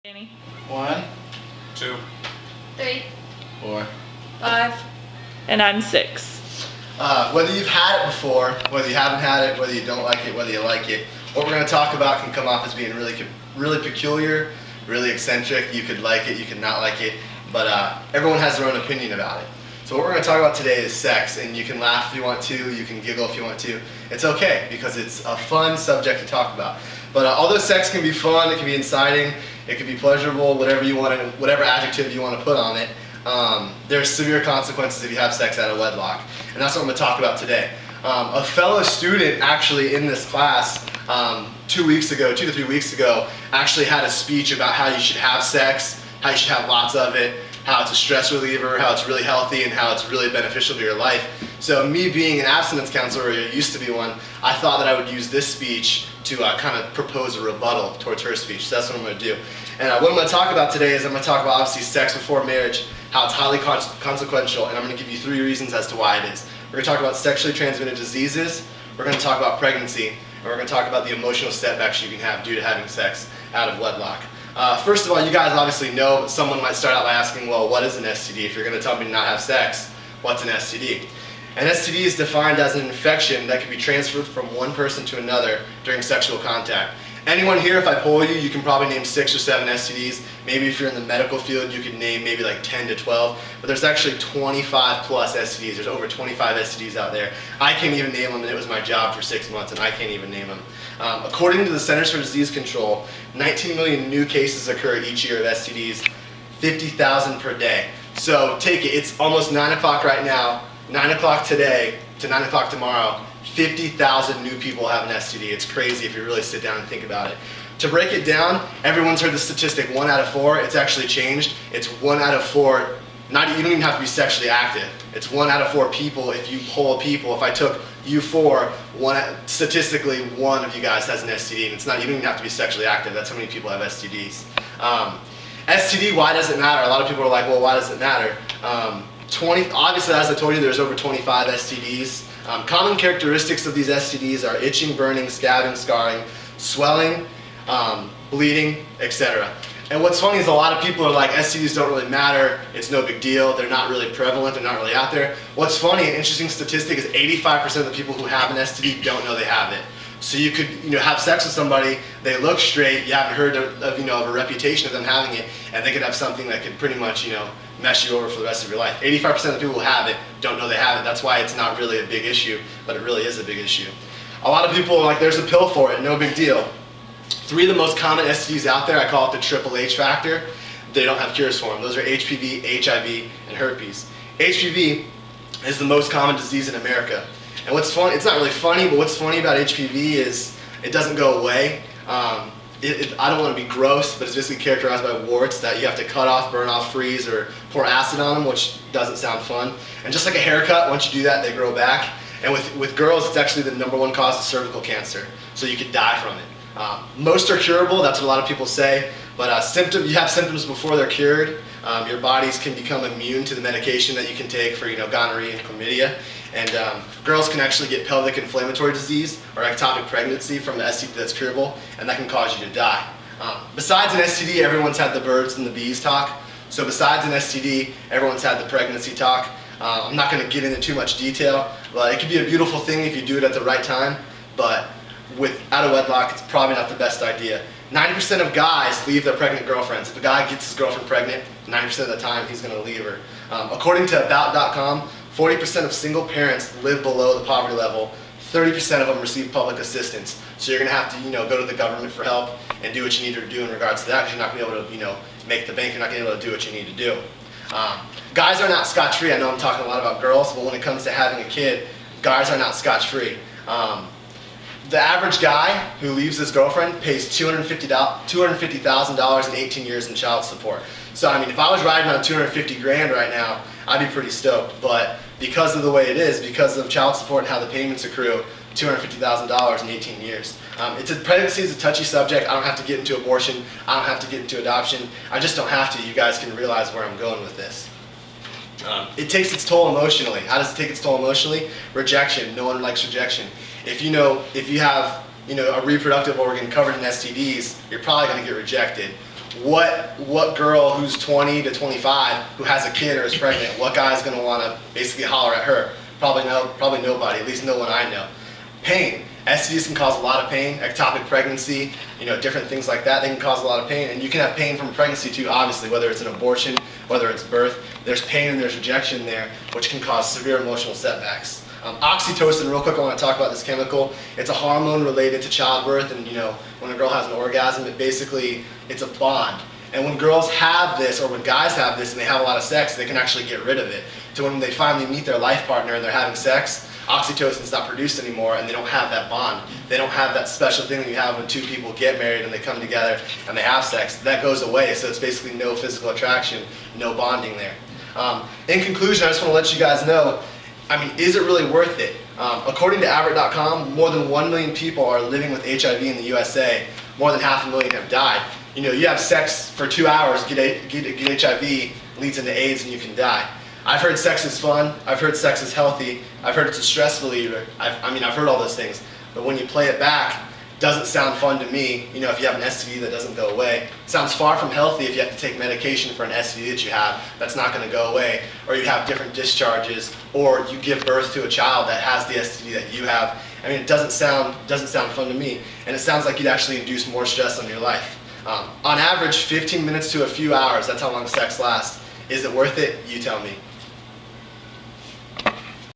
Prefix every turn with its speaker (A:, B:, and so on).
A: Danny.
B: 1,
C: 2,
D: 3,
B: 4.
D: 5.
A: And I'm 6.
B: Whether you've had it before, whether you haven't had it, whether you don't like it, whether you like it, what we're going to talk about can come off as being really peculiar, really eccentric. You could like it, you could not like it, but everyone has their own opinion about it. So what we're going to talk about today is sex, and you can laugh if you want to, you can giggle if you want to. It's okay, because it's a fun subject to talk about. But although sex can be fun, it can be inciting, it can be pleasurable, whatever you want, whatever adjective you want to put on it, there's severe consequences if you have sex out of wedlock. And that's what I'm going to talk about today. A fellow student actually in this class 2 to 3 weeks ago actually had a speech about how you should have sex, how you should have lots of it, how it's a stress reliever, how it's really healthy, and how it's really beneficial to your life. So me being an abstinence counselor, or used to be one, I thought that I would use this speech to kind of propose a rebuttal towards her speech. So that's what I'm going to do. And what I'm going to talk about today is I'm going to talk about obviously sex before marriage, how it's highly consequential, and I'm going to give you 3 reasons as to why it is. We're going to talk about sexually transmitted diseases, we're going to talk about pregnancy, and we're going to talk about the emotional setbacks you can have due to having sex out of wedlock. First of all, you guys obviously know, but someone might start out by asking, well, what is an STD? If you're going to tell me to not have sex, what's an STD? An STD is defined as an infection that can be transferred from one person to another during sexual contact. Anyone here, if I poll you, you can probably name 6 or 7 STDs. Maybe if you're in the medical field, you could name maybe like 10 to 12. But there's actually 25 plus STDs. There's over 25 STDs out there. I can't even name them, and it was my job for 6 months, and I can't even name them. According to the Centers for Disease Control, 19 million new cases occur each year of STDs, 50,000 per day. So take it, it's almost 9 o'clock right now, 9 o'clock today to 9 o'clock tomorrow. 50,000 new people have an STD. It's crazy if you really sit down and think about it. To break it down, everyone's heard the statistic 1 out of 4. It's actually changed. It's 1 out of 4. You don't even have to be sexually active. It's 1 out of 4 people. If you poll people, if I took you 4, statistically 1 of you guys has an STD, and it's not, you don't even have to be sexually active. That's how many people have STDs. STD, why does it matter? A lot of people are like, well, why does it matter? Obviously, as I told you, there's over 25 STDs. Common characteristics of these STDs are itching, burning, scabbing, scarring, swelling, bleeding, etc. And what's funny is a lot of people are like, STDs don't really matter, it's no big deal, they're not really prevalent, they're not really out there. What's funny, an interesting statistic is 85% of the people who have an STD don't know they have it. So you could have sex with somebody, they look straight, you haven't heard of a reputation of them having it, and they could have something that could pretty much mess you over for the rest of your life. 85% of the people who have it don't know they have it. That's why it's not really a big issue, but it really is a big issue. A lot of people are like, there's a pill for it, no big deal. 3 of the most common STDs out there, I call it the triple H factor. They don't have cures for them. Those are HPV, HIV, and herpes. HPV is the most common disease in America. And what's funny, it's not really funny, but what's funny about HPV is it doesn't go away. I don't want to be gross, but it's basically characterized by warts that you have to cut off, burn off, freeze, or pour acid on them, which doesn't sound fun. And just like a haircut, once you do that, they grow back. And with girls, it's actually the #1 cause of cervical cancer, so you could die from it. Most are curable, that's what a lot of people say, but you have symptoms before they're cured. Your bodies can become immune to the medication that you can take for gonorrhea and chlamydia. And girls can actually get pelvic inflammatory disease or ectopic pregnancy from the STD that's curable, and that can cause you to die. Besides an STD, everyone's had the birds and the bees talk. So besides an STD, everyone's had the pregnancy talk. I'm not going to get into too much detail, but it could be a beautiful thing if you do it at the right time, but out of wedlock, it's probably not the best idea. 90% of guys leave their pregnant girlfriends. If a guy gets his girlfriend pregnant, 90% of the time he's going to leave her. According to About.com, 40% of single parents live below the poverty level. 30% of them receive public assistance. So you're going to have to go to the government for help and do what you need to do in regards to that, because you're not going to be able to make the bank. You're not going to be able to do what you need to do. Guys are not scot-free. I know I'm talking a lot about girls, but when it comes to having a kid, guys are not scotch-free. The average guy who leaves his girlfriend pays $250,000 in 18 years in child support. So I mean, if I was riding on 250 grand right now, I'd be pretty stoked. But because of the way it is, because of child support and how the payments accrue, $250,000 in 18 years. Pregnancy is a touchy subject. I don't have to get into abortion. I don't have to get into adoption. I just don't have to. You guys can realize where I'm going with this. It takes its toll emotionally. How does it take its toll emotionally? Rejection. No one likes rejection. If you have a reproductive organ covered in STDs, you're probably going to get rejected. what girl who's 20 to 25 who has a kid or is pregnant, what guy is going to want to basically holler at her? Probably nobody, at least no one I know. Pain. STDs can cause a lot of pain. Ectopic pregnancy, different things like that, they can cause a lot of pain. And you can have pain from pregnancy too, obviously, whether it's an abortion, whether it's birth. There's pain and there's rejection there, which can cause severe emotional setbacks. Oxytocin, real quick, I want to talk about this chemical. It's a hormone related to childbirth, and when a girl has an orgasm, it's a bond. And when girls have this, or when guys have this and they have a lot of sex, they can actually get rid of it. So when they finally meet their life partner and they're having sex, oxytocin's not produced anymore, and they don't have that bond. They don't have that special thing that you have when two people get married and they come together and they have sex. That goes away, so it's basically no physical attraction, no bonding there. In conclusion, I just want to let you guys know, is it really worth it? According to Abbott.com, more than 1 million people are living with HIV in the USA. More than 500,000 have died. You have sex for 2 hours, get HIV, leads into AIDS, and you can die. I've heard sex is fun. I've heard sex is healthy. I've heard it's a stress reliever. I've heard all those things. But when you play it back, it doesn't sound fun to me. If you have an STD that doesn't go away. It sounds far from healthy if you have to take medication for an STD that you have that's not going to go away, or you have different discharges, or you give birth to a child that has the STD that you have. It doesn't sound fun to me, and it sounds like you'd actually induce more stress on your life. On average, 15 minutes to a few hours, that's how long sex lasts. Is it worth it? You tell me.